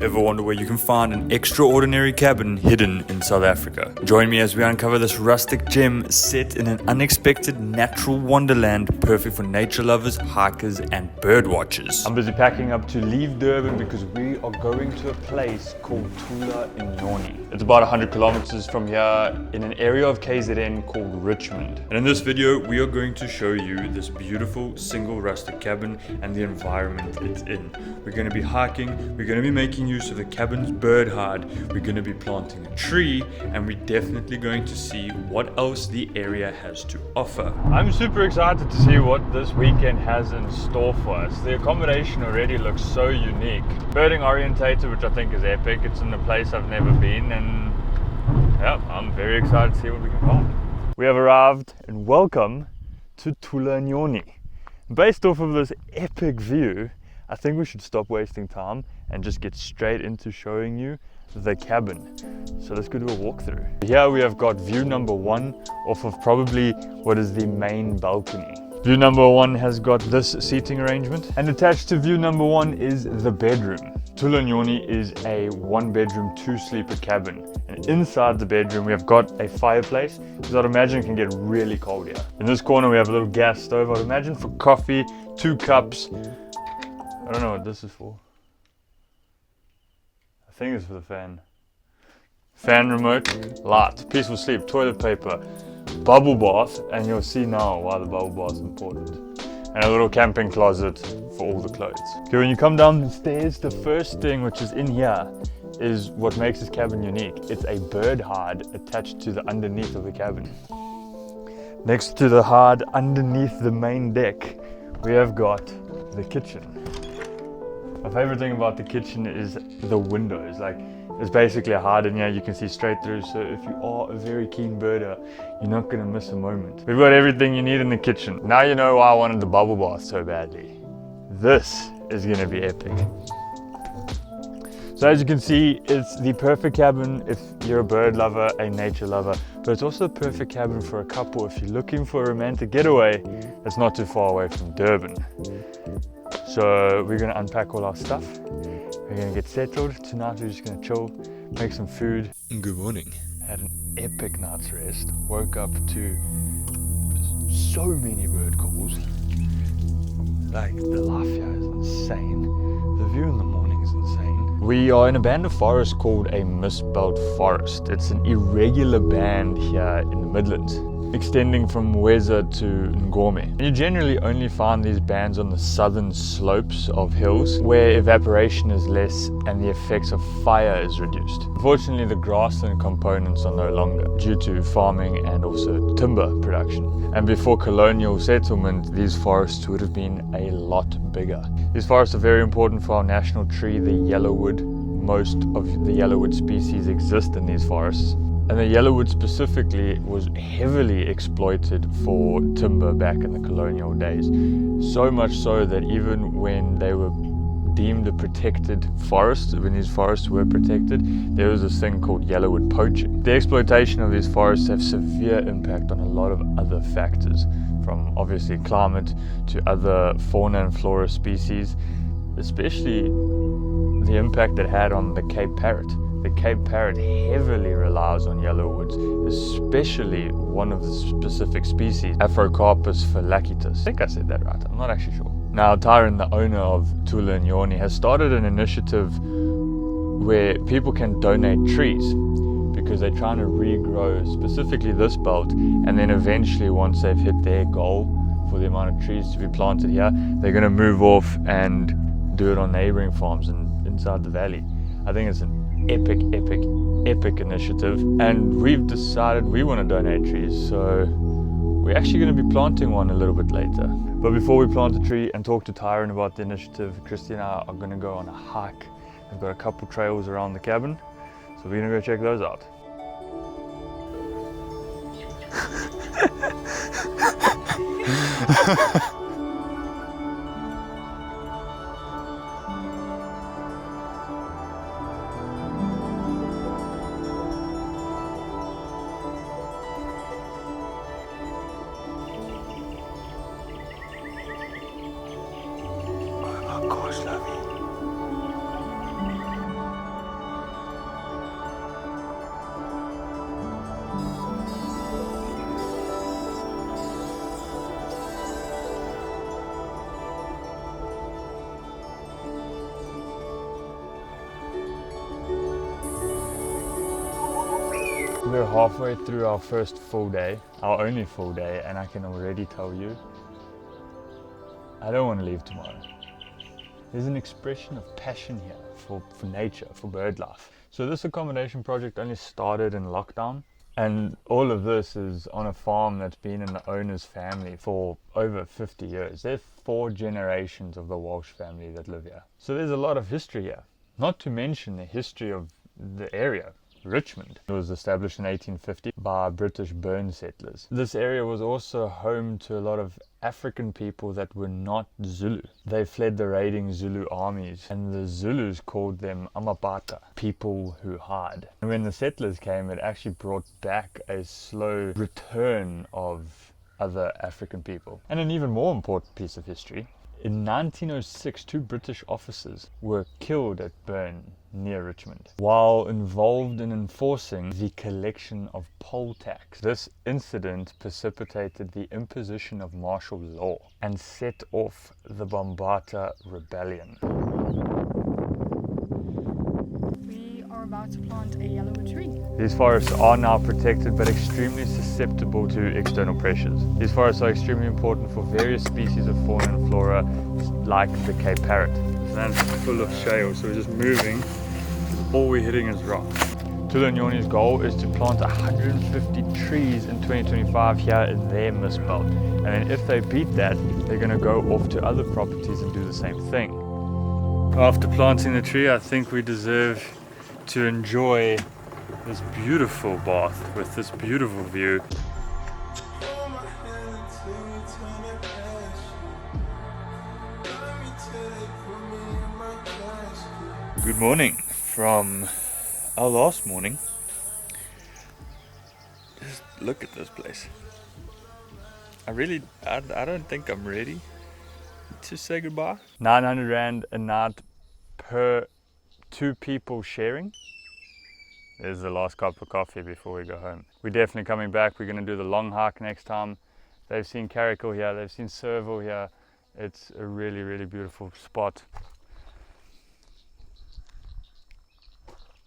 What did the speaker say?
Ever wonder where you can find an extraordinary cabin hidden in South Africa? Join me as we uncover this rustic gem set in an unexpected natural wonderland, perfect for nature lovers, hikers, and bird watchers. I'm busy packing up to leave Durban because we are going to a place called Thula in Inoni. It's about 100 kilometers from here in an area of KZN called Richmond. And in this video, we are going to show you this beautiful single rustic cabin and the environment it's in. We're going to be hiking, we're going to be making use of the cabin's bird hide, we're going to be planting a tree, and we're definitely going to see what else the area has to offer. I'm super excited to see what this weekend has in store for us. The accommodation already looks so unique. Birding orientated, which I think is epic. It's in a place I've never been, and yeah, I'm very excited to see what we can find. We have arrived, and welcome to Thula iNyoni. Based off of this epic view, I think we should stop wasting time and just get straight into showing you the cabin. So let's go do a walkthrough. Here we have got view number one off of probably what is the main balcony. View number one has got this seating arrangement, and attached to view number one is the bedroom. Thula iNyoni is a 1-bedroom, 2-sleeper cabin, and inside the bedroom we have got a fireplace, because I'd imagine it can get really cold here. In this corner we have a little gas stove, I'd imagine for coffee, 2 cups. I don't know what this is for. I think it's for the fan. Fan remote, light, peaceful sleep, toilet paper, bubble bath, and you'll see now why the bubble bath is important. And a little camping closet for all the clothes. Okay, when you come down the stairs, the first thing which is in here is what makes this cabin unique. It's a bird hide attached to the underneath of the cabin. Next to the hide, underneath the main deck, we have got the kitchen. My favorite thing about the kitchen is the windows. Like, it's basically a hide in here, you can see straight through, so if you are a very keen birder, you're not going to miss a moment. We've got everything you need in the kitchen. Now you know why I wanted the bubble bath so badly. This is going to be epic. So as you can see, it's the perfect cabin if you're a bird lover, a nature lover, but it's also a perfect cabin for a couple if you're looking for a romantic getaway that's not too far away from Durban. So we're going to unpack all our stuff. We're going to get settled. Tonight we're just going to chill, make some food. Good morning. Had an epic night's rest. Woke up to so many bird calls. Like, the life here is insane. The view in the morning is insane. We are in a band of forest called a mist-belt forest. It's an irregular band here in the Midlands, extending from Weza to Ngome. And you generally only find these bands on the southern slopes of hills where evaporation is less and the effects of fire is reduced. Unfortunately, the grassland components are no longer due to farming and also timber production. And before colonial settlement, these forests would have been a lot bigger. These forests are very important for our national tree, the yellowwood. Most of the yellowwood species exist in these forests. And the yellowwood specifically was heavily exploited for timber back in the colonial days. So much so that even when they were deemed a protected forest, when these forests were protected, there was this thing called yellowwood poaching. The exploitation of these forests have severe impact on a lot of other factors, from obviously climate to other fauna and flora species, especially the impact it had on the Cape parrot. The Cape parrot heavily relies on yellowwoods, especially one of the specific species, Afrocarpus phylacitus. I think I said that right, I'm not actually sure. Now, Tyron, the owner of Thula iNyoni, has started an initiative where people can donate trees because they're trying to regrow specifically this belt, and then eventually, once they've hit their goal for the amount of trees to be planted here, they're going to move off and do it on neighboring farms and inside the valley. I think it's an epic initiative, and we've decided we want to donate trees, so we're actually going to be planting one a little bit later. But before we plant the tree and talk to Tyron about the initiative, Christy and I are going to go on a hike. We've got a couple trails around the cabin, so we're going to go check those out. We're halfway through our first full day, our only full day, and I can already tell you, I don't want to leave tomorrow. There's an expression of passion here for nature, for bird life. So this accommodation project only started in lockdown, and all of this is on a farm that's been in the owner's family for over 50 years. There's 4 generations of the Walsh family that live here. So there's a lot of history here, not to mention the history of the area. Richmond. It was established in 1850 by British Burn settlers. This area was also home to a lot of African people that were not Zulu. They fled the raiding Zulu armies, and the Zulus called them Amapata, people who hide. And when the settlers came, it actually brought back a slow return of other African people. And an even more important piece of history, in 1906, 2 British officers were killed at Burn near Richmond while involved in enforcing the collection of poll tax. This incident precipitated the imposition of martial law and set off the Bambata Rebellion. We are about to plant a yellow tree. These forests are now protected but extremely susceptible to external pressures. These forests are extremely important for various species of fauna and flora, like the Cape parrot. This land's full of shale, so we're just moving. All we're hitting is rock. Thula and iNyoni's goal is to plant 150 trees in 2025 here in their mist belt. And then if they beat that, they're going to go off to other properties and do the same thing. After planting the tree, I think we deserve to enjoy this beautiful bath with this beautiful view. Good morning from our last morning. Just look at this place. I don't think I'm ready to say goodbye. 900 Rand a night per 2 people sharing. There's the last cup of coffee before we go home. We're definitely coming back. We're going to do the long hike next time. They've seen Caracal here, they've seen Serval here. It's a really, really beautiful spot.